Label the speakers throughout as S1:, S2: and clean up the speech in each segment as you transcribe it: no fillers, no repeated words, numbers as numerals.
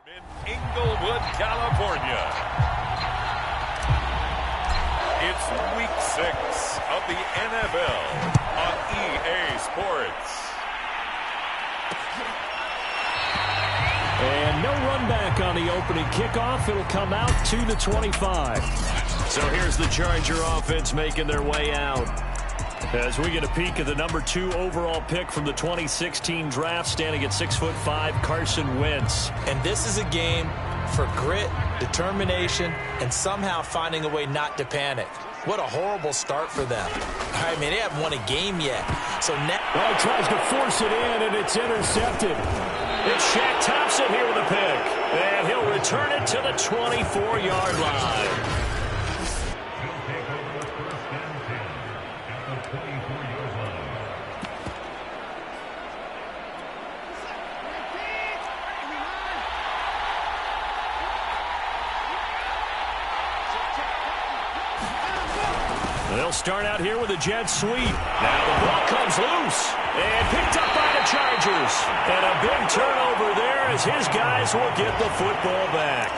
S1: In Inglewood, California. It's Week 6 of the NFL on EA Sports.
S2: And no run back on the opening kickoff. It'll come out to the 25.
S3: So here's the Charger offense making their way out.
S2: As we get a peek at the number 2 overall pick from the 2016 draft, standing at 6'5", Carson Wentz.
S4: And this is a game for grit, determination, and somehow finding a way not to panic. What a horrible start for them. I mean, they haven't won a game yet. So now
S2: he tries to force it in, and it's intercepted. It's Shaq Thompson here with a pick. And he'll return it to the 24-yard line. They'll start out here with a jet sweep. Now the ball comes loose and picked up by the Chargers. And a big turnover there as his guys will get the football back.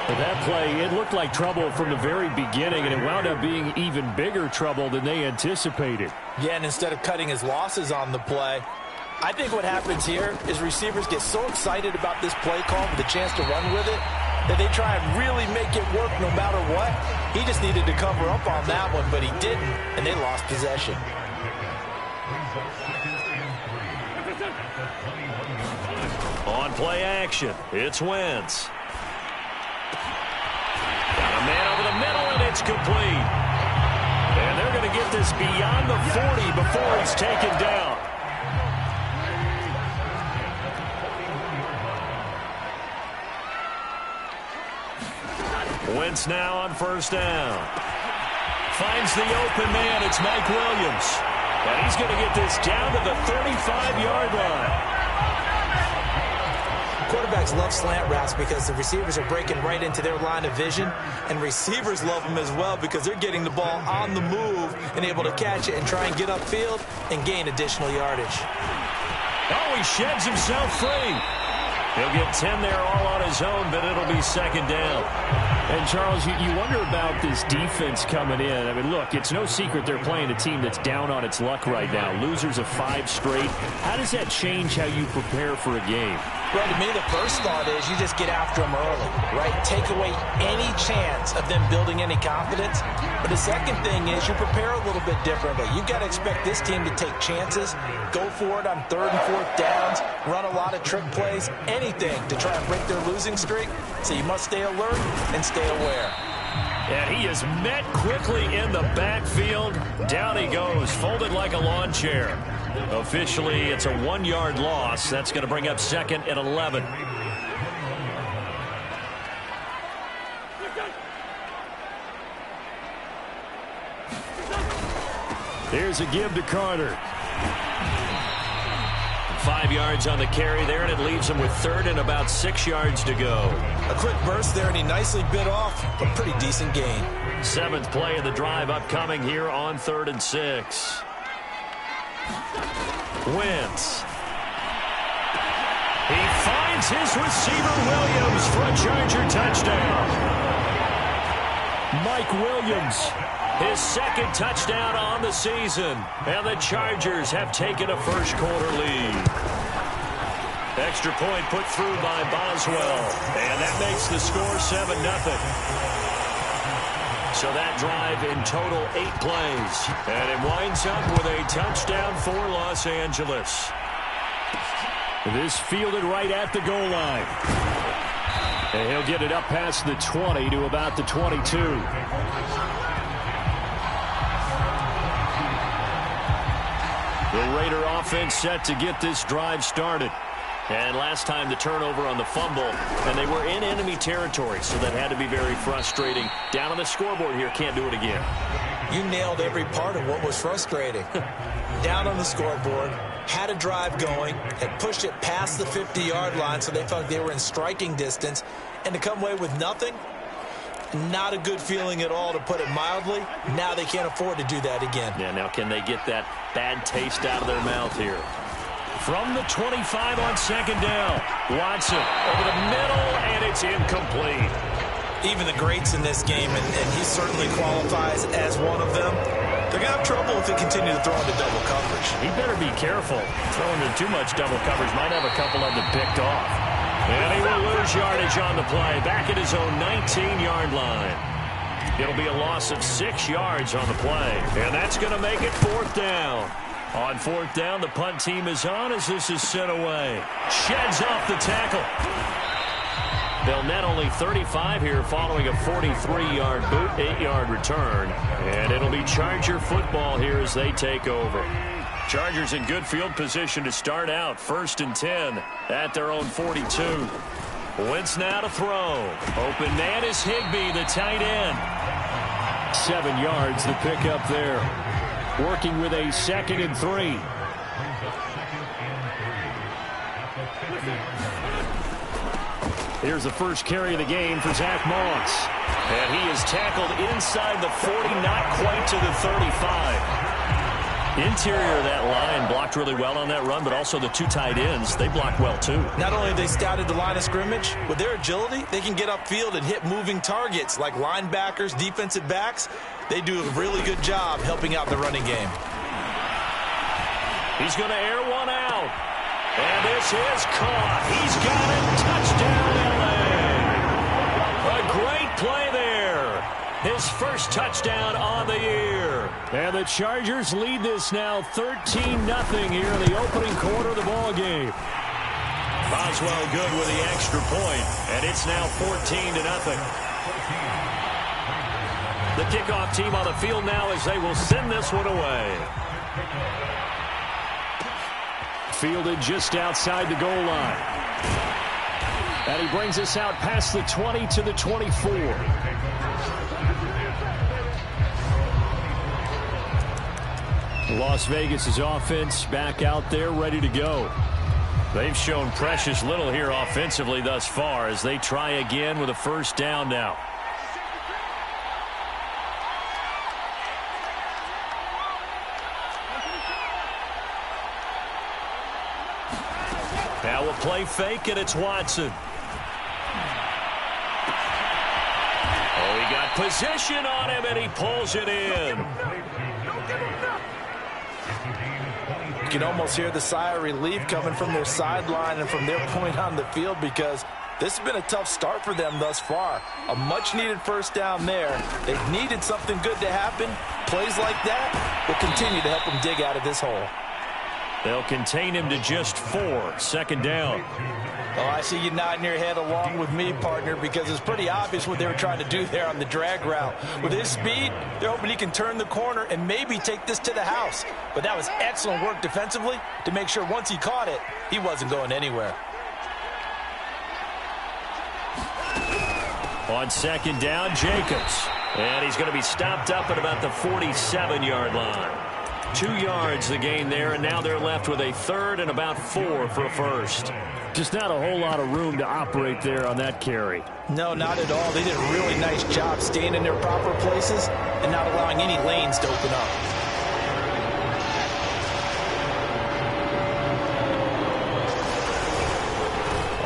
S2: For that play, it looked like trouble from the very beginning, and it wound up being even bigger trouble than they anticipated.
S4: Yeah, and instead of cutting his losses on the play, I think what happens here is receivers get so excited about this play call with a chance to run with it that they try and really make it work no matter what. He just needed to cover up on that one, but he didn't, and they lost possession.
S2: On play action, it's Wentz. Got a man over the middle, and it's complete. And they're going to get this beyond the 40 before he's taken down. Wentz now on first down. Finds the open man. It's Mike Williams. And he's going to get this down to the 35-yard line.
S4: Quarterbacks love slant routes because the receivers are breaking right into their line of vision, and receivers love them as well because they're getting the ball on the move and able to catch it and try and get upfield and gain additional yardage.
S2: Oh, he sheds himself free. He'll get 10 there all on his own, but it'll be second down. And, Charles, you wonder about this defense coming in. I mean, look, it's no secret they're playing a team that's down on its luck right now. Losers of 5 straight. How does that change how you prepare for a game?
S4: Well, to me, the first thought is you just get after them early, right? Take away any chance of them building any confidence. But the second thing is you prepare a little bit differently. You've got to expect this team to take chances, go for it on 3rd and 4th downs, run a lot of trick plays, anything to try and break their losing streak. So you must stay alert and stay aware.
S2: And he is met quickly in the backfield. Down he goes, folded like a lawn chair. Officially, it's a 1-yard loss. That's going to bring up second and 11. Here's a give to Carter. 5 yards on the carry there, and it leaves him with 3rd and about 6 yards to go.
S4: A quick burst there, and he nicely bit off a pretty decent gain.
S2: 7th play of the drive upcoming here on 3rd and 6. Wentz. He finds his receiver Williams for a Charger touchdown. Mike Williams, his 2nd touchdown on the season. And the Chargers have taken a first-quarter lead. Extra point put through by Boswell. And that makes the score 7-0. So that drive in total 8 plays. And it winds up with a touchdown for Los Angeles. This fielded right at the goal line. And he'll get it up past the 20 to about the 22. The Raider offense set to get this drive started. And last time the turnover on the fumble, and they were in enemy territory, so that had to be very frustrating. Down on the scoreboard here, can't do it again.
S4: You nailed every part of what was frustrating. Down on the scoreboard, had a drive going, had pushed it past the 50-yard line so they felt they were in striking distance, and to come away with nothing, not a good feeling at all, to put it mildly. Now they can't afford to do that again.
S2: Yeah, now can they get that bad taste out of their mouth here? From the 25 on second down. Watson over the middle, and it's incomplete.
S4: Even the greats in this game, and he certainly qualifies as one of them, they're going to have trouble if they continue to throw into double coverage.
S2: He better be careful. Throwing into too much double coverage might have a couple of them picked off. And he will lose yardage on the play, back at his own 19-yard line. It'll be a loss of 6 yards on the play, and that's going to make it 4th down. On 4th down, the punt team is on as this is sent away. Sheds off the tackle. They'll net only 35 here following a 43-yard boot, 8-yard return. And it'll be Charger football here as they take over. Chargers in good field position to start out. 1st and 10 at their own 42. Wentz now to throw. Open man is Higbee, the tight end. 7 yards the pickup there. Working with a 2nd and 3. Here's the first carry of the game for Zach Moss. And he is tackled inside the 40, not quite to the 35. Interior of that line blocked really well on that run, but also the 2 tight ends, they blocked well too.
S4: Not only have they scouted the line of scrimmage, with their agility, they can get upfield and hit moving targets like linebackers, defensive backs. They do a really good job helping out the running game.
S2: He's going to air one out. And this is caught. He's got it. Touchdown, L.A. A great play there. His first touchdown on the year. And the Chargers lead this now 13-0 here in the opening quarter of the ball game. Boswell good with the extra point, and it's now 14-0. The kickoff team on the field now as they will send this one away. Fielded just outside the goal line. And he brings us out past the 20 to the 24. Las Vegas' offense back out there ready to go. They've shown precious little here offensively thus far as they try again with a 1st down now. Now we'll play fake, and it's Watson. Oh, he got position on him, and he pulls it in.
S4: You can almost hear the sigh of relief coming from their sideline and from their point on the field because this has been a tough start for them thus far. A much-needed 1st down there. They've needed something good to happen. Plays like that will continue to help them dig out of this hole.
S2: They'll contain him to just 4. 2nd down.
S4: Oh, I see you nodding your head along with me, partner, because it's pretty obvious what they were trying to do there on the drag route. With his speed, they're hoping he can turn the corner and maybe take this to the house. But that was excellent work defensively to make sure once he caught it, he wasn't going anywhere.
S2: On 2nd down, Jacobs. And he's going to be stopped up at about the 47-yard line. 2 yards the gain there, and now they're left with a 3rd and about 4 for a 1st. Just not a whole lot of room to operate there on that carry.
S4: No, not at all. They did a really nice job staying in their proper places and not allowing any lanes to open up.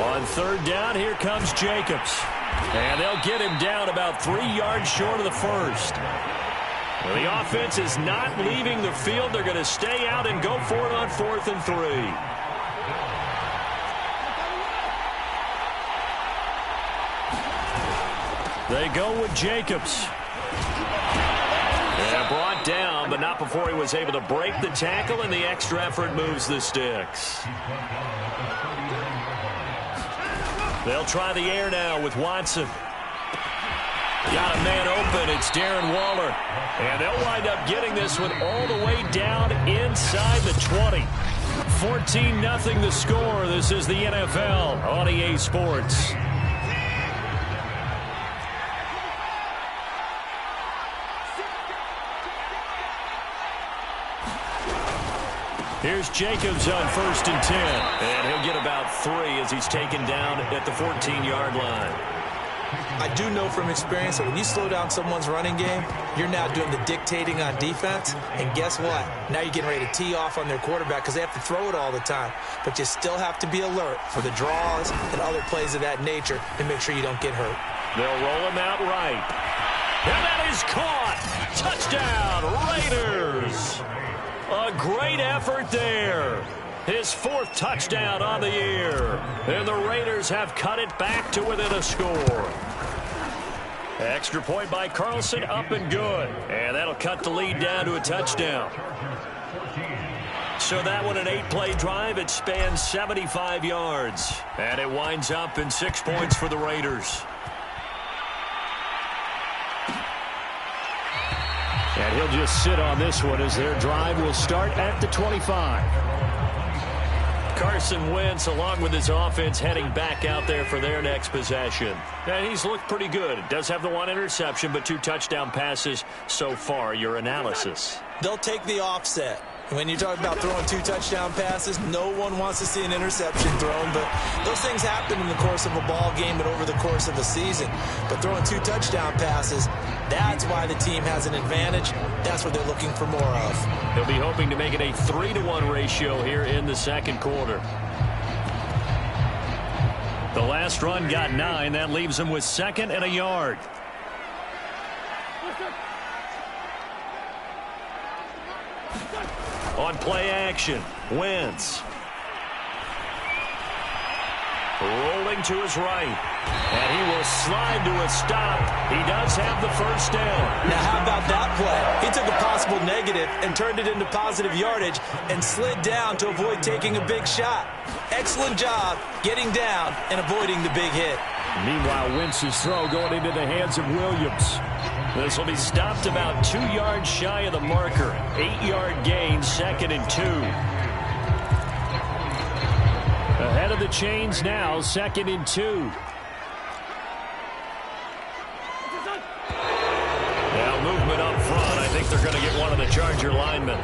S2: On 3rd down, here comes Jacobs. And they'll get him down about 3 yards short of the 1st. Well, the offense is not leaving the field. They're going to stay out and go for it on 4th and 3. They go with Jacobs. And brought down, but not before he was able to break the tackle, and the extra effort moves the sticks. They'll try the air now with Watson. Got a man open. It's Darren Waller. And they'll wind up getting this one all the way down inside the 20. 14-0 the score. This is the NFL on EA Sports. Here's Jacobs on 1st and 10. And he'll get about 3 as he's taken down at the 14-yard line.
S4: I do know from experience that when you slow down someone's running game, you're now doing the dictating on defense. And guess what? Now you're getting ready to tee off on their quarterback because they have to throw it all the time. But you still have to be alert for the draws and other plays of that nature to make sure you don't get hurt.
S2: They'll roll him out right. And that is caught. Touchdown, Raiders. A great effort there. His 4th touchdown on the year. And the Raiders have cut it back to within a score. Extra point by Carlson, up and good. And that'll cut the lead down to a touchdown. So that one, an 8-play drive. It spans 75 yards. And it winds up in 6 points for the Raiders. And he'll just sit on this one as their drive will start at the 25. Carson Wentz, along with his offense, heading back out there for their next possession. And he's looked pretty good. Does have the 1 interception, but 2 touchdown passes so far. Your analysis?
S4: They'll take the offset. When you talk about throwing 2 touchdown passes, no one wants to see an interception thrown, but those things happen in the course of a ball game and over the course of a season. But throwing 2 touchdown passes, that's why the team has an advantage. That's what they're looking for more of.
S2: They'll be hoping to make it a 3-to-1 ratio here in the second quarter. The last run got 9. That leaves them with 2nd and a yard. On play action, Wentz. Rolling to his right. And he will slide to a stop. He does have the first down.
S4: Now, how about that play? He took a possible negative and turned it into positive yardage and slid down to avoid taking a big shot. Excellent job getting down and avoiding the big hit.
S2: Meanwhile, Wentz's throw going into the hands of Williams. This will be stopped about 2 yards shy of the marker. 8-yard gain, 2nd and 2. Ahead of the chains now, 2nd and 2. Now movement up front. I think they're going to get one of the Charger linemen.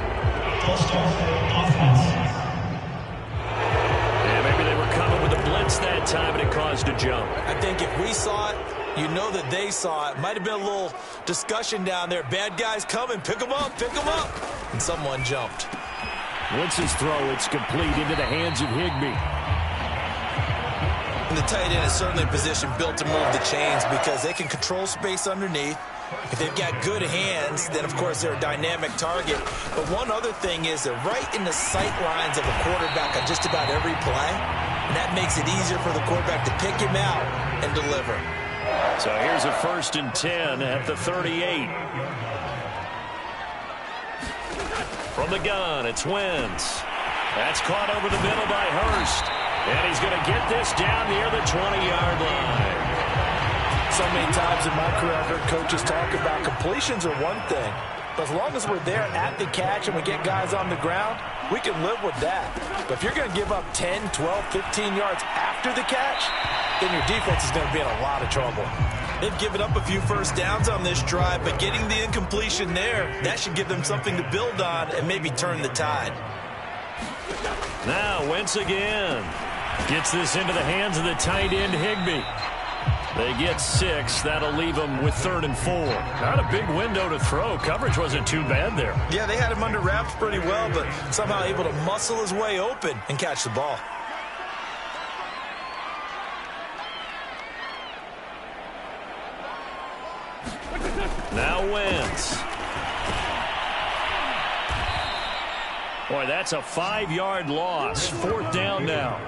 S2: And maybe they were coming with a blitz that time, and it caused a jump.
S4: I think if we saw it, you know that they saw it. Might have been a little discussion down there. Bad guys coming. Pick them up. Pick them up. And someone jumped.
S2: Wentz's throw, it's complete into the hands of Higbee.
S4: And the tight end is certainly a position built to move the chains because they can control space underneath. If they've got good hands, then, of course, they're a dynamic target. But one other thing is they're right in the sight lines of a quarterback on just about every play. And that makes it easier for the quarterback to pick him out and deliver.
S2: So here's a 1st and 10 at the 38. From the gun, it's Wentz. That's caught over the middle by Hurst. And he's going to get this down near the 20-yard line.
S4: So many times in my career, I've heard coaches talk about completions are one thing. But as long as we're there at the catch and we get guys on the ground, we can live with that. But if you're going to give up 10, 12, 15 yards after the catch, then your defense is going to be in a lot of trouble. They've given up a few first downs on this drive, but getting the incompletion there, that should give them something to build on and maybe turn the tide.
S2: Now Wentz again. Gets this into the hands of the tight end, Higbee. They get 6. That'll leave them with 3rd and 4. Not a big window to throw. Coverage wasn't too bad there.
S4: Yeah, they had him under wraps pretty well, but somehow able to muscle his way open and catch the ball.
S2: Now Wentz. Boy, that's a 5-yard loss. 4th down now.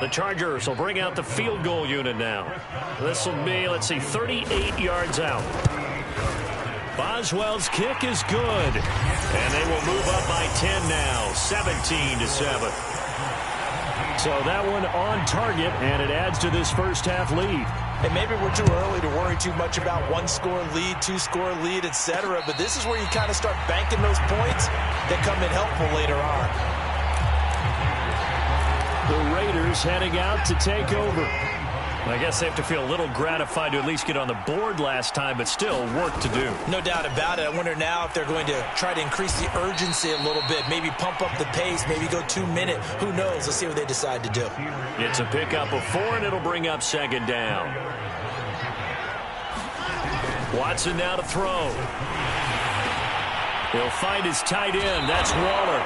S2: The Chargers will bring out the field goal unit now. This will be, let's see, 38 yards out. Boswell's kick is good. And they will move up by 10 now, 17-7. So that one on target, and it adds to this first half lead.
S4: And maybe we're too early to worry too much about 1-score lead, 2-score lead, etc. But this is where you kind of start banking those points that come in helpful later on.
S2: The Raiders heading out to take over. I guess they have to feel a little gratified to at least get on the board last time, but still work to do.
S4: No doubt about it. I wonder now if they're going to try to increase the urgency a little bit, maybe pump up the pace, maybe go 2 minutes. Who knows? Let's see what they decide to do.
S2: It's a pickup of 4, and it'll bring up second down. Watson now to throw. He'll find his tight end. That's Waller.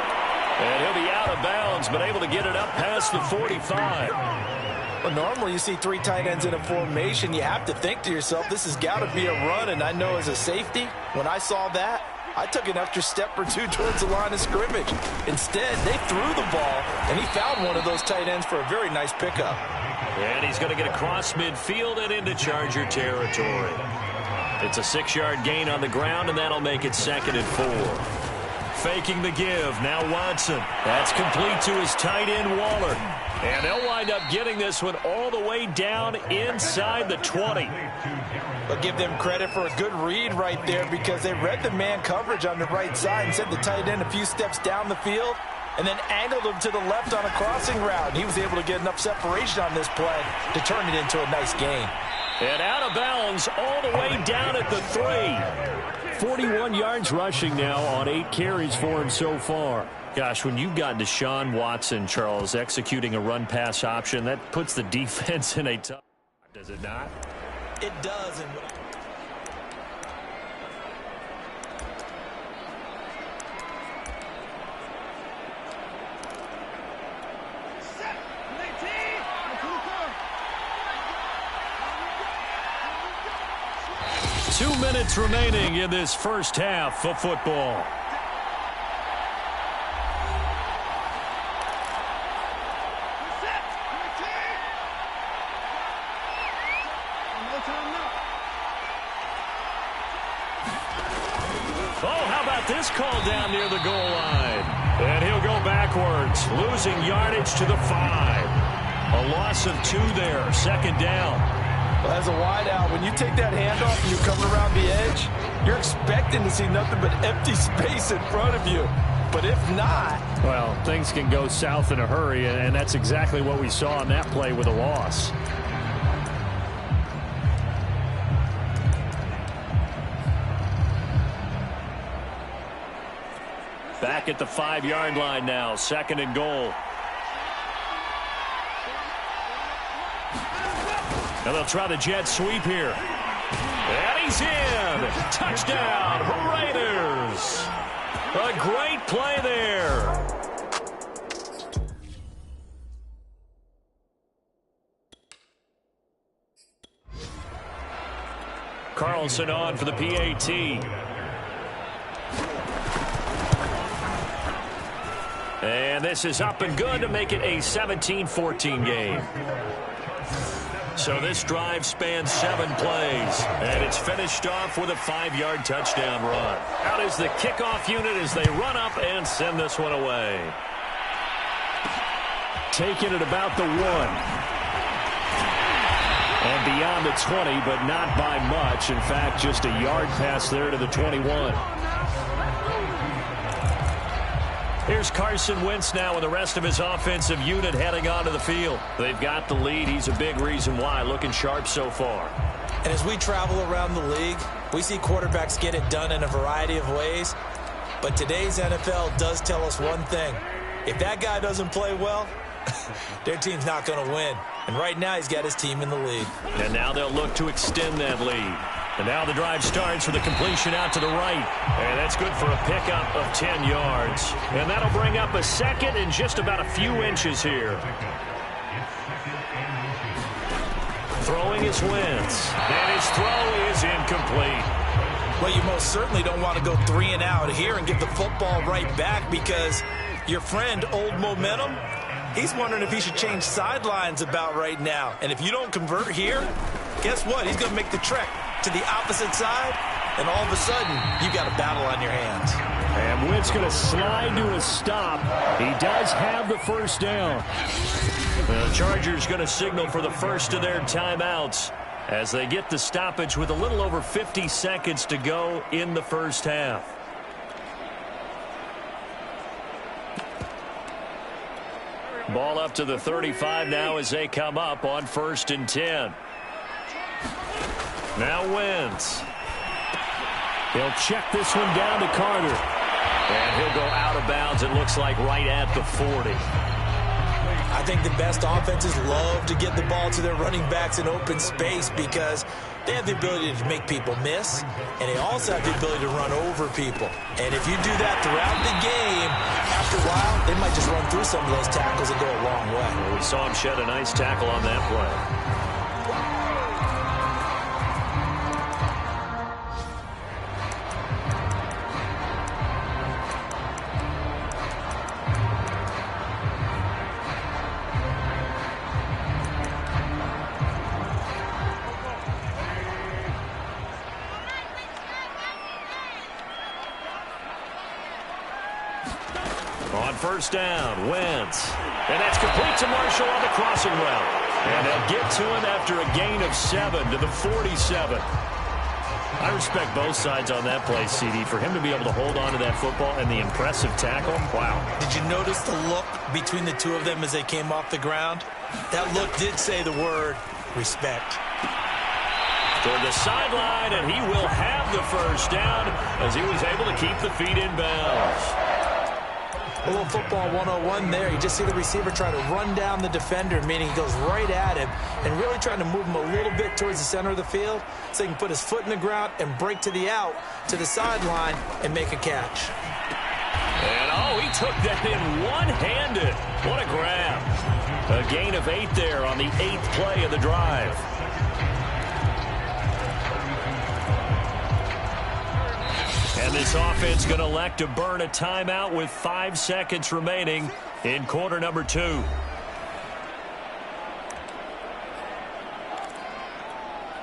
S2: And he'll be out of bounds, but able to get it up past the 45.
S4: Well, normally you see 3 tight ends in a formation. You have to think to yourself, this has got to be a run. And I know as a safety, when I saw that, I took an extra step or 2 towards the line of scrimmage. Instead, they threw the ball, and he found one of those tight ends for a very nice pickup.
S2: And he's going to get across midfield and into Charger territory. It's a 6-yard gain on the ground, and that'll make it 2nd and 4. Faking the give. Now Watson. That's complete to his tight end, Waller. And they'll wind up getting this one all the way down inside the 20.
S4: But give them credit for a good read right there because they read the man coverage on the right side and sent the tight end a few steps down the field and then angled him to the left on a crossing route. He was able to get enough separation on this play to turn it into a nice gain.
S2: And out of bounds all the way down at the 3. 41 yards rushing now on 8 carries for him so far. Gosh, when you've got Deshaun Watson, Charles, executing a run-pass option, that puts the defense in a tough... Does it not?
S4: It does.
S2: 2 minutes remaining in this first half of football. Oh, how about this call down near the goal line? And he'll go backwards, losing yardage to the 5. A loss of 2 there, 2nd down.
S4: Well, as a wideout, when you take that handoff and you come around the edge, you're expecting to see nothing but empty space in front of you. But if not...
S2: Well, things can go south in a hurry, and that's exactly what we saw on that play with a loss. Back at the 5-yard line now, 2nd and goal. And they'll try the jet sweep here. And he's in. Touchdown, Raiders. A great play there. Carlson on for the PAT. And this is up and good to make it a 17-14 game. So this drive spans 7 plays, and it's finished off with a 5-yard touchdown run. Out is the kickoff unit as they run up and send this one away. Taking it about the 1. And beyond the 20, but not by much. In fact, just a yard pass there to the 21. Here's Carson Wentz now with the rest of his offensive unit heading onto the field. They've got the lead. He's a big reason why. Looking sharp so far.
S4: And as we travel around the league, we see quarterbacks get it done in a variety of ways. But today's NFL does tell us one thing. If that guy doesn't play well, their team's not going to win. And right now he's got his team in the lead.
S2: And now they'll look to extend that lead. And now the drive starts with a completion out to the right. And that's good for a pickup of 10 yards. And that'll bring up a 2nd and just about a few inches here. Throwing is Wentz. And his throw is incomplete.
S4: Well, you most certainly don't want to go 3 and out here and give the football right back because your friend, Old Momentum, he's wondering if he should change sidelines about right now. And if you don't convert here, guess what? He's going to make the trek to the opposite side, and all of a sudden, you've got a battle on your hands.
S2: And Wentz going to slide to a stop. He does have the first down. The Chargers going to signal for the first of their timeouts as they get the stoppage with a little over 50 seconds to go in the first half. Ball up to the 35 now as they come up on 1st and 10. Now Wentz. He'll check this one down to Carter. And he'll go out of bounds, it looks like, right at the 40.
S4: I think the best offenses love to get the ball to their running backs in open space because they have the ability to make people miss, and they also have the ability to run over people. And if you do that throughout the game, after a while, they might just run through some of those tackles and go a long way.
S2: Well, we saw him shed a nice tackle on that play. On 1st down, Wentz. And that's complete to Marshall on the crossing route. And they'll get to him after a gain of 7 to the 47. I respect both sides on that play, CD. For him to be able to hold on to that football and the impressive tackle, wow.
S4: Did you notice the look between the two of them as they came off the ground? That look did say the word respect.
S2: Toward the sideline, and he will have the 1st down as he was able to keep the feet in bounds.
S4: A little football 101 there. You just see the receiver try to run down the defender, meaning he goes right at him and really trying to move him a little bit towards the center of the field so he can put his foot in the ground and break to the out, to the sideline, and make a catch.
S2: And, oh, he took that in one-handed. What a grab. A gain of 8 there on the 8th play of the drive. And this offense going to elect to burn a timeout with 5 seconds remaining in quarter number 2.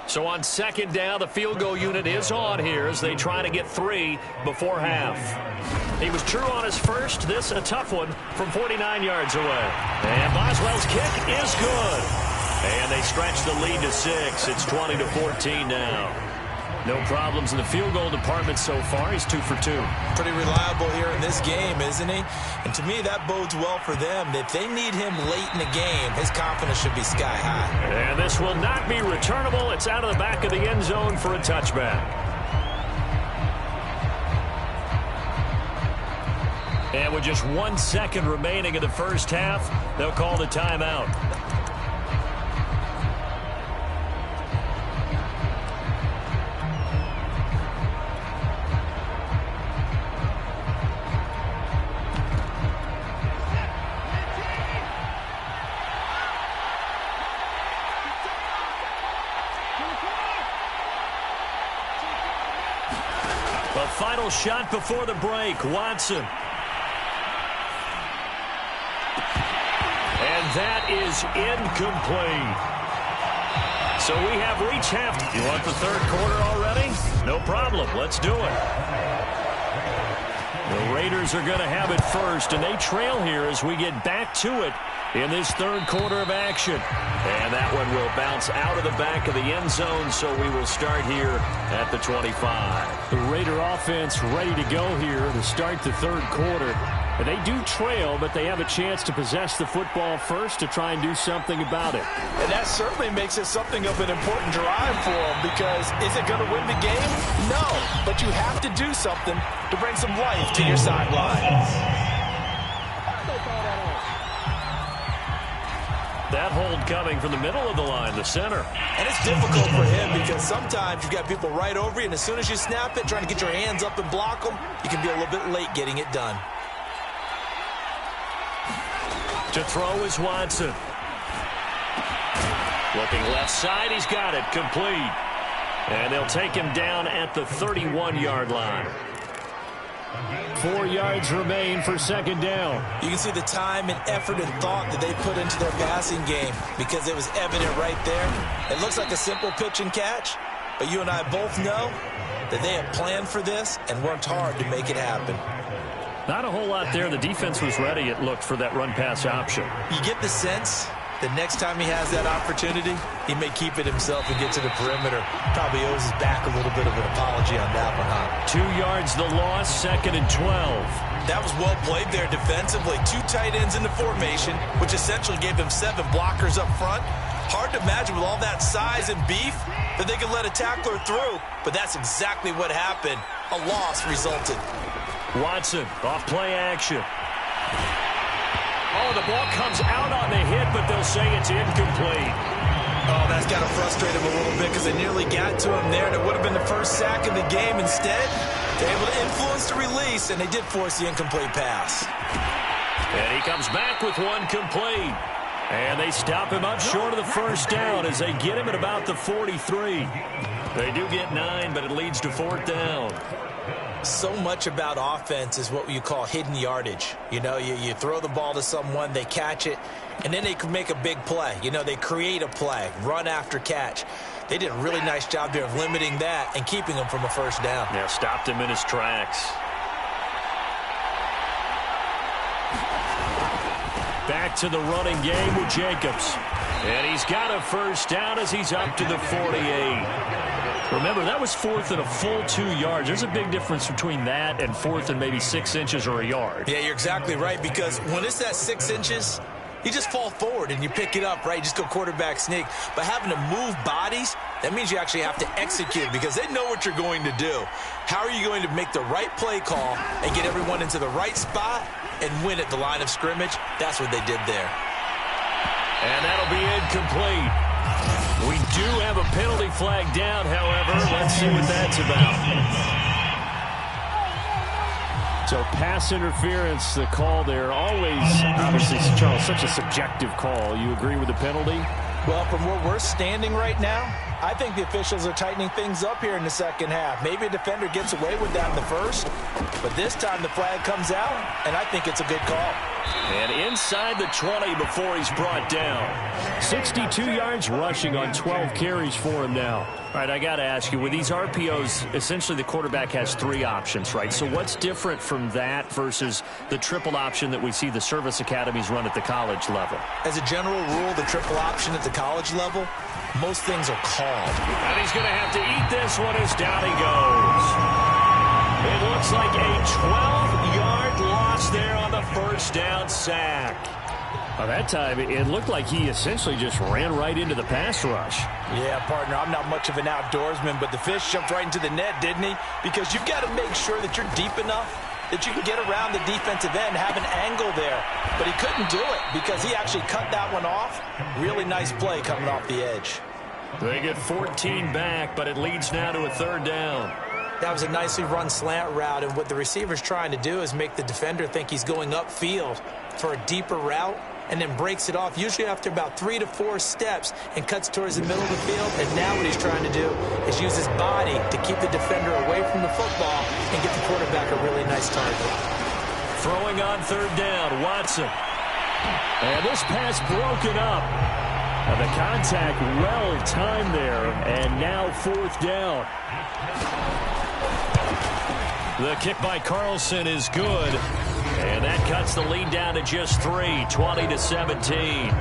S2: So on 2nd down, the field goal unit is on here as they try to get 3 before half. He was true on his first. This a tough one from 49 yards away. And Boswell's kick is good. And they stretch the lead to 6. It's 20-14 now. No problems in the field goal department so far. He's 2 for 2.
S4: Pretty reliable here in this game, isn't he? And to me, that bodes well for them. If they need him late in the game, his confidence should be sky high.
S2: And this will not be returnable. It's out of the back of the end zone for a touchback. And with just 1 second remaining in the first half, they'll call the timeout. A final shot before the break. Watson. And that is incomplete. So we have reached half. You want the 3rd quarter already? No problem. Let's do it. The Raiders are going to have it first, and they trail here as we get back to it in this 3rd quarter of action. And that one will bounce out of the back of the end zone, so we will start here at the 25.
S3: The Raider offense ready to go here to start the 3rd quarter. They do trail, but they have a chance to possess the football first to try and do something about it.
S4: And that certainly makes it something of an important drive for them, because is it going to win the game? No, but you have to do something to bring some life to your sideline.
S2: That hold coming from the middle of the line, the center.
S4: And it's difficult for him because sometimes you've got people right over you, and as soon as you snap it, trying to get your hands up and block them, you can be a little bit late getting it done.
S2: To throw is Watson. Looking left side, he's got it, complete. And they'll take him down at the 31-yard line.
S3: 4 yards remain for 2nd down.
S4: You can see the time and effort and thought that they put into their passing game because it was evident right there. It looks like a simple pitch and catch, but you and I both know that they have planned for this and worked hard to make it happen.
S2: Not a whole lot there. The defense was ready, it looked, for that run-pass option.
S4: You get the sense that next time he has that opportunity, he may keep it himself and get to the perimeter. Probably owes his back a little bit of an apology on that one, huh?
S2: 2 yards the loss, 2nd and 12.
S4: That was well played there defensively. 2 tight ends in the formation, which essentially gave them 7 blockers up front. Hard to imagine with all that size and beef that they could let a tackler through, but that's exactly what happened. A loss resulted.
S2: Watson, off play action. Oh, the ball comes out on the hit, but they'll say it's incomplete.
S4: Oh, that's got to frustrate him a little bit because they nearly got to him there, and it would have been the first sack of the game. Instead, they're able to influence the release, and they did force the incomplete pass.
S2: And he comes back with one complete. And they stop him up short of the first down as they get him at about the 43. They do get 9, but it leads to 4th down.
S4: So much about offense is what you call hidden yardage. You know, you throw the ball to someone, they catch it, and then they can make a big play. You know, they create a play, run after catch. They did a really nice job there of limiting that and keeping him from a first down.
S2: Yeah, stopped him in his tracks. Back to the running game with Jacobs. And he's got a first down as he's up to the 48. Remember, that was 4th and a full 2 yards. There's a big difference between that and 4th and maybe 6 inches or a yard.
S4: Yeah, you're exactly right, because when it's that 6 inches, you just fall forward and you pick it up, right? You just go quarterback sneak. But having to move bodies, that means you actually have to execute because they know what you're going to do. How are you going to make the right play call and get everyone into the right spot and win at the line of scrimmage? That's what they did there.
S2: And that'll be incomplete. We do have a penalty flag down, however. Let's see what that's about.
S3: So pass interference, the call there. Always, obviously, Charles, such a subjective call. You agree with the penalty?
S4: Well, from where we're standing right now, I think the officials are tightening things up here in the second half. Maybe a defender gets away with that in the first, but this time the flag comes out, and I think it's a good call.
S2: And inside the 20 before he's brought down.
S3: 62 yards rushing on 12 carries for him now.
S2: All right, I got to ask you, with these RPOs, essentially the quarterback has 3 options, right? So what's different from that versus the triple option that we see the service academies run at the college level?
S4: As a general rule, the triple option at the college level, most things are called.
S2: And he's going to have to eat this one as down he goes. It looks like a 12-yard loss there on the first down sack.
S3: By that time, it looked like he essentially just ran right into the pass rush.
S4: Yeah, partner, I'm not much of an outdoorsman, but the fish jumped right into the net, didn't he? Because you've got to make sure that you're deep enough that you can get around the defensive end, have an angle there. But he couldn't do it because he actually cut that one off. Really nice play coming off the edge.
S2: They get 14 back, but it leads now to a 3rd down.
S4: That was a nicely run slant route, and what the receiver's trying to do is make the defender think he's going upfield for a deeper route, and then breaks it off, usually after about 3 to 4 steps, and cuts towards the middle of the field. And now what he's trying to do is use his body to keep the defender away from the football and get the quarterback a really nice target.
S2: Throwing on 3rd down, Watson. And this pass broken up. And the contact well timed there, and now 4th down. The kick by Carlson is good. And that cuts the lead down to just 3, 20-17.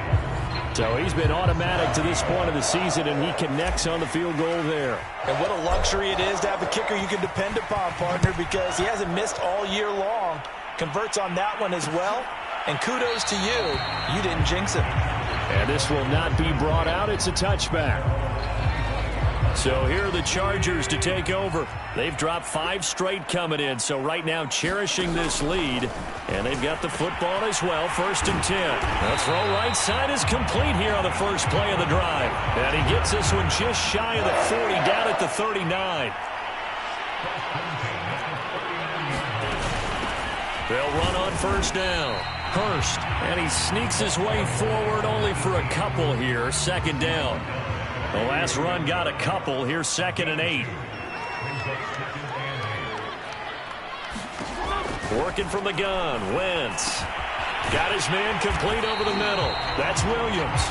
S2: So he's been automatic to this point of the season, and he connects on the field goal there.
S4: And what a luxury it is to have a kicker you can depend upon, partner, because he hasn't missed all year long. Converts on that one as well. And kudos to you. You didn't jinx him.
S3: And this will not be brought out. It's a touchback.
S2: So here are the Chargers to take over. They've dropped 5 straight coming in, so right now cherishing this lead. And they've got the football as well, 1st and 10. The throw right side is complete here on the first play of the drive. And he gets this one just shy of the 40, down at the 39. They'll run on 1st down. Hurst, and he sneaks his way forward only for a couple here, 2nd down. The last run got a couple. Here's 2nd and 8. Working from the gun. Wentz. Got his man complete over the middle. That's Williams.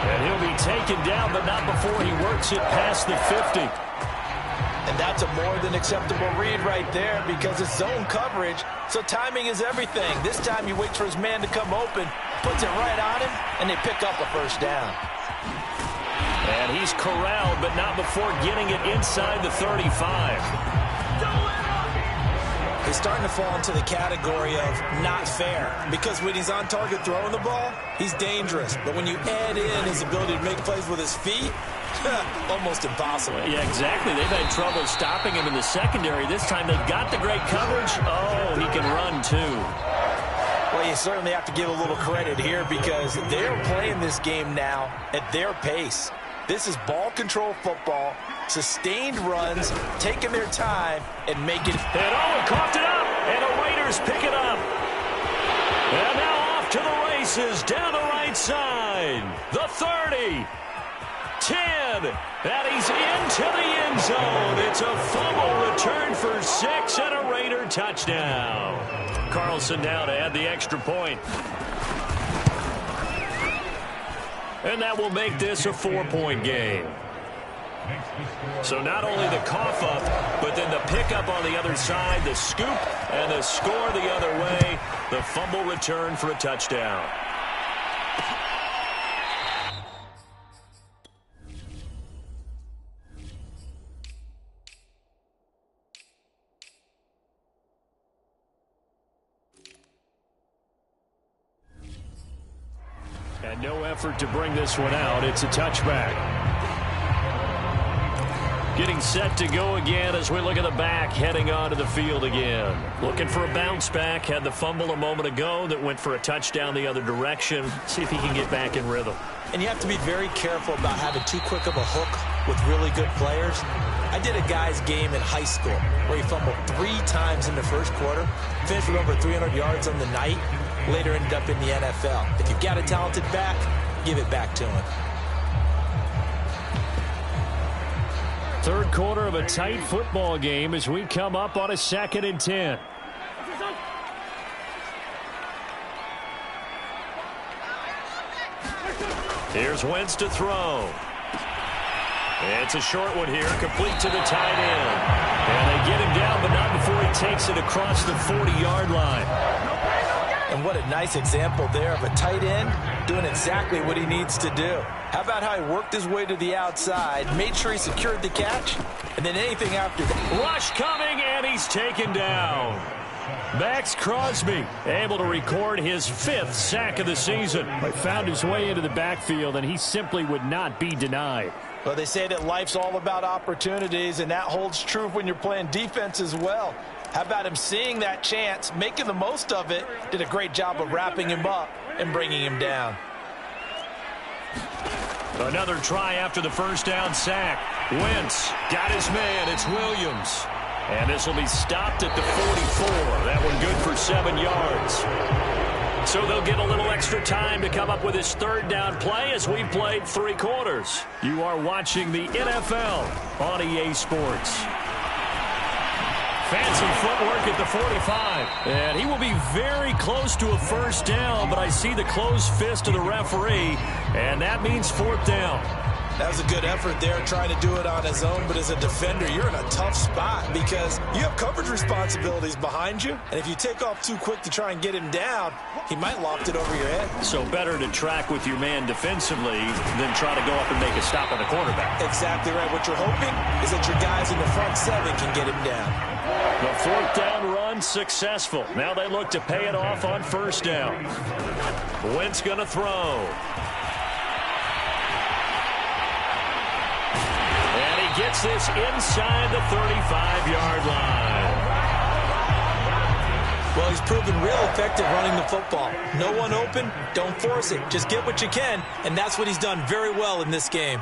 S2: And he'll be taken down, but not before he works it past the 50.
S4: And that's a more than acceptable read right there because it's zone coverage, so timing is everything. This time he waits for his man to come open, puts it right on him, and they pick up a first down.
S2: And he's corralled, but not before getting it inside the 35.
S4: His he's starting to fall into the category of not fair. Because when he's on target throwing the ball, he's dangerous. But when you add in his ability to make plays with his feet, almost impossible.
S3: Yeah, exactly. They've had trouble stopping him in the secondary. This time they've got the great coverage. Oh, he can run too.
S4: Well, you certainly have to give a little credit here because they're playing this game now at their pace. This is ball control football, sustained runs, taking their time, and making it.
S3: And Owen coughed it up, and the Raiders pick it up. And now off to the races, down the right side. The 30. 10, and he's into the end zone. It's a fumble return for 6 and a Raider touchdown. Carlson now to add the extra point. And that will make this a 4-point game. So not only the cough up, but then the pickup on the other side, the scoop, and the score the other way. The fumble return for a touchdown. And no effort to bring this one out. It's a touchback. Getting set to go again as we look at the back heading onto the field again. Looking for a bounce back. Had the fumble a moment ago that went for a touchdown the other direction. See if he can get back in rhythm.
S4: And you have to be very careful about having too quick of a hook with really good players. I did a guy's game in high school where he fumbled 3 times in the first quarter, finished with over 300 yards on the night, later ended up in the NFL. If you've got a talented back, give it back to him.
S3: Third quarter of a tight football game as we come up on a 2nd and 10. Here's Wentz to throw. It's a short one here, complete to the tight end. And they get him down, but not before he takes it across the 40-yard line.
S4: And what a nice example there of a tight end doing exactly what he needs to do. How about how he worked his way to the outside, made sure he secured the catch, and then anything after that.
S3: Rush coming, and he's taken down. Max Crosby able to record his 5th sack of the season. He found his way into the backfield, and he simply would not be denied.
S4: Well, they say that life's all about opportunities, and that holds true when you're playing defense as well. How about him seeing that chance, making the most of it, did a great job of wrapping him up and bringing him down.
S2: Another try after the first down sack. Wentz got his man. It's Williams. And this will be stopped at the 44. That one good for 7 yards. So they'll get a little extra time to come up with his 3rd down play as we've played 3 quarters. You are watching the NFL on EA Sports. Fancy footwork at the 45. And he will be very close to a first down, but I see the closed fist of the referee, and that means 4th down.
S4: That was a good effort there, trying to do it on his own, but as a defender, you're in a tough spot because you have coverage responsibilities behind you, and if you take off too quick to try and get him down, he might loft it over your head.
S2: So better to track with your man defensively than try to go up and make a stop on the quarterback.
S4: Exactly right. What you're hoping is that your guys in the front 7 can get him down.
S2: The 4th down run successful. Now they look to pay it off on 1st down. Wentz going to throw. And he gets this inside the 35-yard line.
S4: Well, he's proven real effective running the football. No one open, don't force it. Just get what you can, and that's what he's done very well in this game.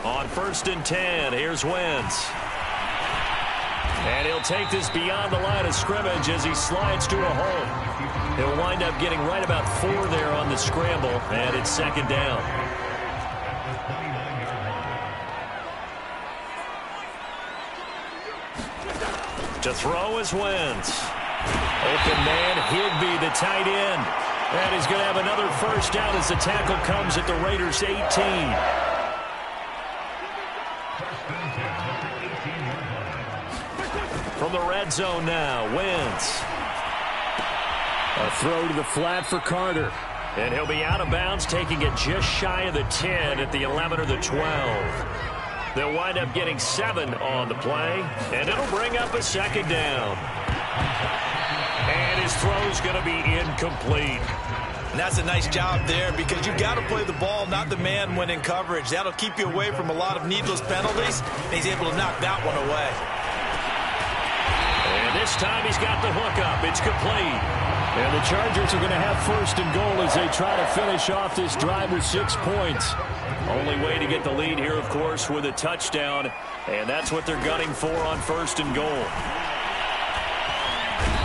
S2: On 1st and 10, here's Wentz. And he'll take this beyond the line of scrimmage as he slides to a hole. He'll wind up getting right about 4 there on the scramble, and it's 2nd down. To throw is Wentz. Open man, Higbee, the tight end. And he's going to have another 1st down as the tackle comes at the Raiders' 18. From the red zone now, Wentz.
S3: A throw to the flat for Carter.
S2: And he'll be out of bounds, taking it just shy of the 10 at the 11 or the 12. They'll wind up getting 7 on the play, and it'll bring up a second down. And his throw's going to be incomplete.
S4: And that's a nice job there because you've got to play the ball, not the man when in coverage. That'll keep you away from a lot of needless penalties, and he's able to knock that one away.
S2: And this time he's got the hook up. It's complete.
S3: And the Chargers are going to have first and goal as they try to finish off this drive with 6 points.
S2: Only way to get the lead here, of course, with a touchdown. And that's what they're gunning for on first and goal.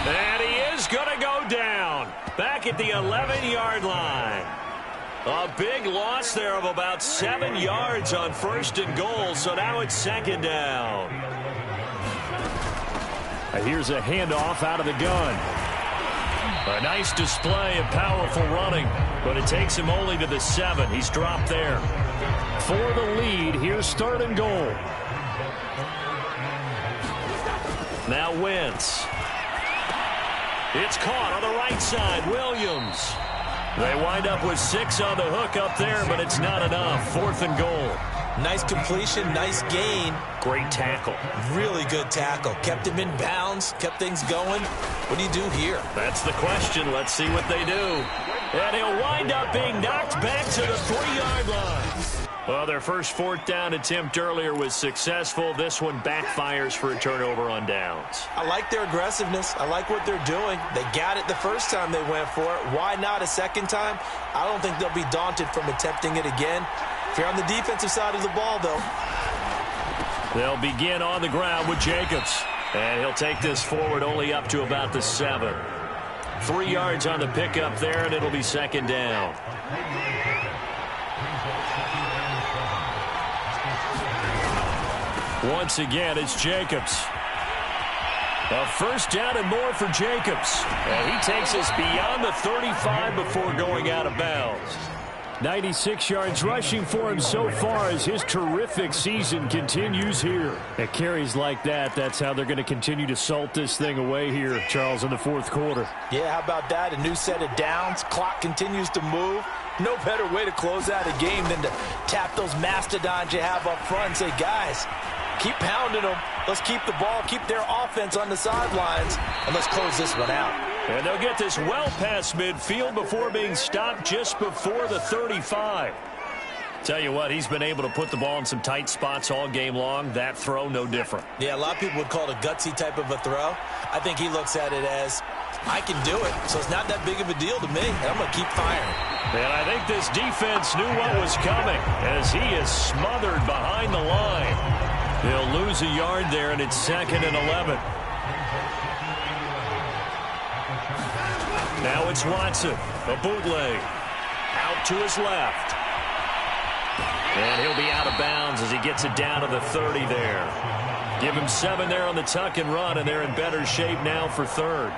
S2: And he is going to go down back at the 11-yard line. A big loss there of about 7 yards on first and goal, so now it's second down.
S3: Here's a handoff out of the gun.
S2: A nice display of powerful running, but it takes him only to the 7. He's dropped there.
S3: For the lead, here's third and goal.
S2: Now Wentz. It's caught on the right side. Williams. They wind up with 6 on the hook up there, but it's not enough. Fourth and goal.
S4: Nice completion, nice gain.
S2: Great tackle.
S4: Really good tackle. Kept him in bounds, kept things going. What do you do here?
S2: That's the question. Let's see what they do. And he'll wind up being knocked back to the 3-yard line. Well, their first fourth down attempt earlier was successful. This one backfires for a turnover on downs.
S4: I like their aggressiveness. I like what they're doing. They got it the first time they went for it. Why not a second time? I don't think they'll be daunted from attempting it again. If you're on the defensive side of the ball, though.
S2: They'll begin on the ground with Jacobs. And he'll take this forward only up to about the 7. 3 yards on the pickup there, and it'll be second down. Once again, it's Jacobs. A first down and more for Jacobs. And he takes us beyond the 35 before going out of bounds.
S3: 96 yards rushing for him so far as his terrific season continues here. At carries like that, that's how they're going to continue to salt this thing away here, Charles, in the fourth quarter.
S4: Yeah, how about that? A new set of downs. Clock continues to move. No better way to close out a game than to tap those mastodons you have up front and say, guys, keep pounding them. Let's keep the ball, keep their offense on the sidelines, and let's close this one out.
S2: And they'll get this well past midfield before being stopped just before the 35. Tell you what, he's been able to put the ball in some tight spots all game long. That throw, no different.
S4: Yeah, a lot of people would call it a gutsy type of a throw. I think he looks at it as, I can do it, so it's not that big of a deal to me, and I'm going to keep firing.
S2: And I think this defense knew what was coming as he is smothered behind the line. They'll lose a yard there, and it's second and 11. Now it's Watson, a bootleg, out to his left. And he'll be out of bounds as he gets it down to the 30 there. Give him 7 there on the tuck and run, and they're in better shape now for third.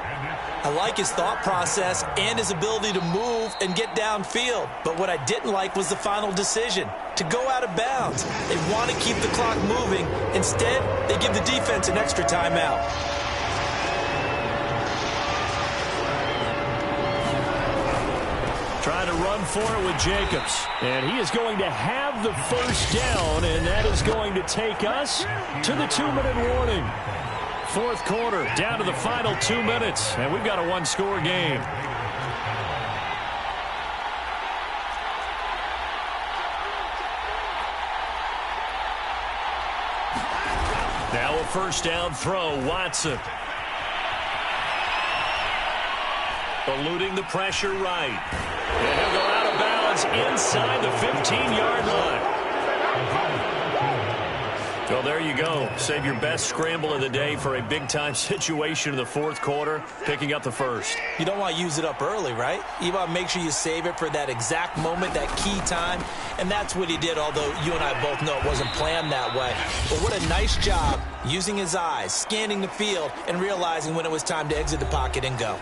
S4: I like his thought process and his ability to move and get downfield. But what I didn't like was the final decision, to go out of bounds. They want to keep the clock moving. Instead, they give the defense an extra timeout.
S3: Trying to run for it with Jacobs. And he is going to have the first down, and that is going to take us to the 2-minute warning. Fourth quarter, down to the final 2 minutes, and we've got a one-score game.
S2: Now a first down throw, Watson. Eluding the pressure right. And he'll go out of bounds inside the 15-yard line. Well, there you go. Save your best scramble of the day for a big-time situation in the fourth quarter, picking up the first.
S4: You don't want to use it up early, right? You want to make sure you save it for that exact moment, that key time. And that's what he did, although you and I both know it wasn't planned that way. But what a nice job using his eyes, scanning the field, and realizing when it was time to exit the pocket and go.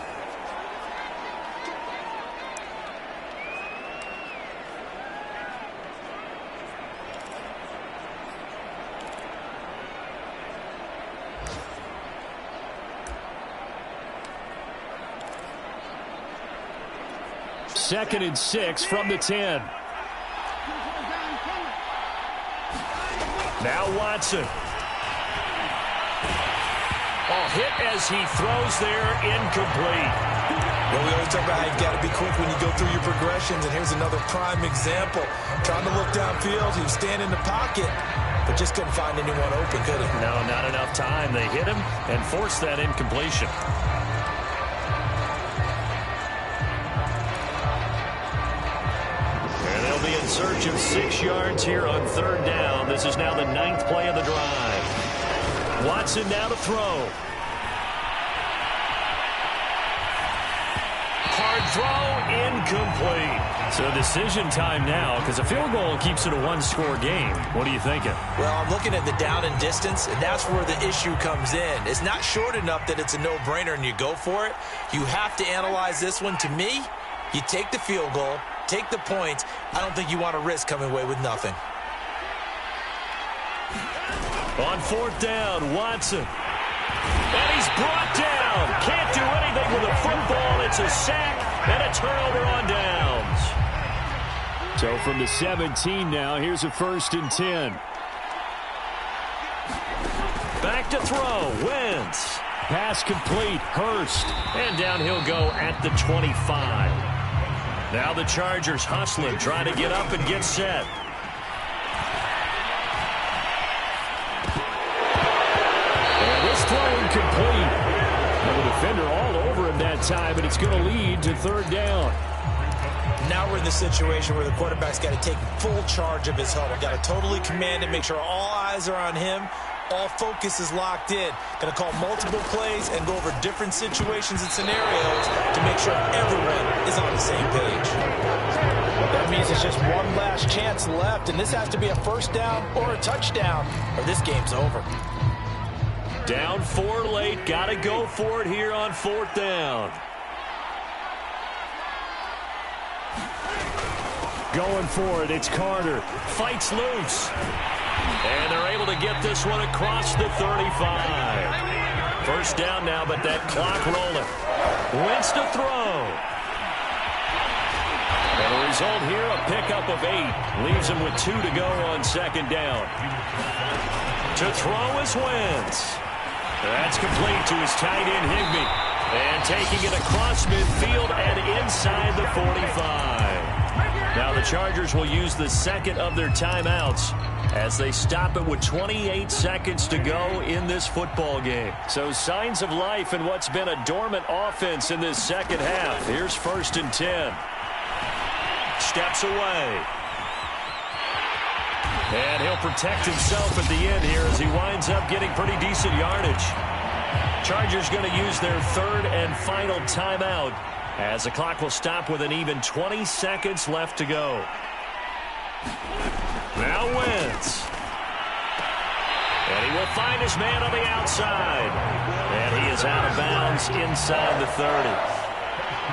S3: Second and 6 from the 10.
S2: Now Watson. Oh, hit as he throws there, incomplete.
S4: Well, we always talk about how you've got to be quick when you go through your progressions, and here's another prime example. Trying to look downfield, he was standing in the pocket, but just couldn't find anyone open, could he?
S2: No, not enough time. They hit him and forced that incompletion. And they'll be in search of 6 yards here on 3rd down. This is now the 9th play of the drive. Watson now to throw. Hard throw, incomplete. So decision time now, because a field goal keeps it a 1-score game. What are you thinking?
S4: Well, I'm looking at the down and distance, and that's where the issue comes in. It's not short enough that it's a no-brainer and you go for it. You have to analyze this one. To me, you take the field goal, take the points. I don't think you want to risk coming away with nothing.
S2: On 4th down, Watson. And he's brought down. Can't do anything with a football. It's a sack and a turnover on downs. So from the 17 now, here's a 1st and 10. Back to throw. Wentz. Pass complete. Hurst. And down he'll go at the 25. Now the Chargers hustling, trying to get up and get set. Throw incomplete. And the defender all over him that time, and it's going to lead to 3rd down.
S4: Now we're in the situation where the quarterback's got to take full charge of his huddle. Got to totally command it, make sure all eyes are on him. All focus is locked in. Going to call multiple plays and go over different situations and scenarios to make sure everyone is on the same page. That means it's just one last chance left, and this has to be a 1st down or a touchdown, or this game's over.
S2: Down 4 late. Got to go for it here on 4th down. Going for it. It's Carter. Fights loose. And they're able to get this one across the 35. 1st down now, but that clock rolling. Wentz to throw. And the result here, a pickup of 8. Leaves him with 2 to go on 2nd down. To throw is Wentz. That's complete to his tight end, Higbee. And taking it across midfield and inside the 45. Now the Chargers will use the 2nd of their timeouts as they stop it with 28 seconds to go in this football game. So signs of life in what's been a dormant offense in this 2nd half. Here's 1st and 10. Steps away. And he'll protect himself at the end here as he winds up getting pretty decent yardage. Chargers going to use their 3rd and final timeout as the clock will stop with an even 20 seconds left to go. Now Wentz. And he will find his man on the outside. And he is out of bounds inside the 30.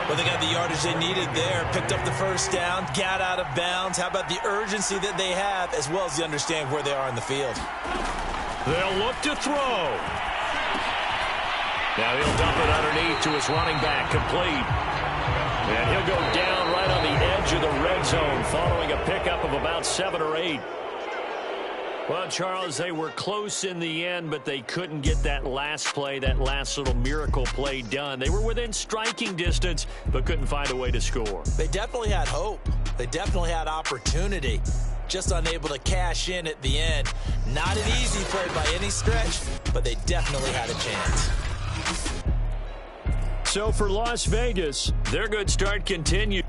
S2: Well, they got the yardage they needed there. Picked up the 1st down, got out of bounds. How about the urgency that they have, as well as the understand where they are in the field? They'll look to throw. Now he'll dump it underneath to his running back, complete. And he'll go down right on the edge of the red zone, following a pickup of about 7 or 8. Well, Charles, they were close in the end, but they couldn't get that last play, that last little miracle play done. They were within striking distance, but couldn't find a way to score. They definitely had hope. They definitely had opportunity. Just unable to cash in at the end. Not an easy play by any stretch, but they definitely had a chance. So for Las Vegas, their good start continued.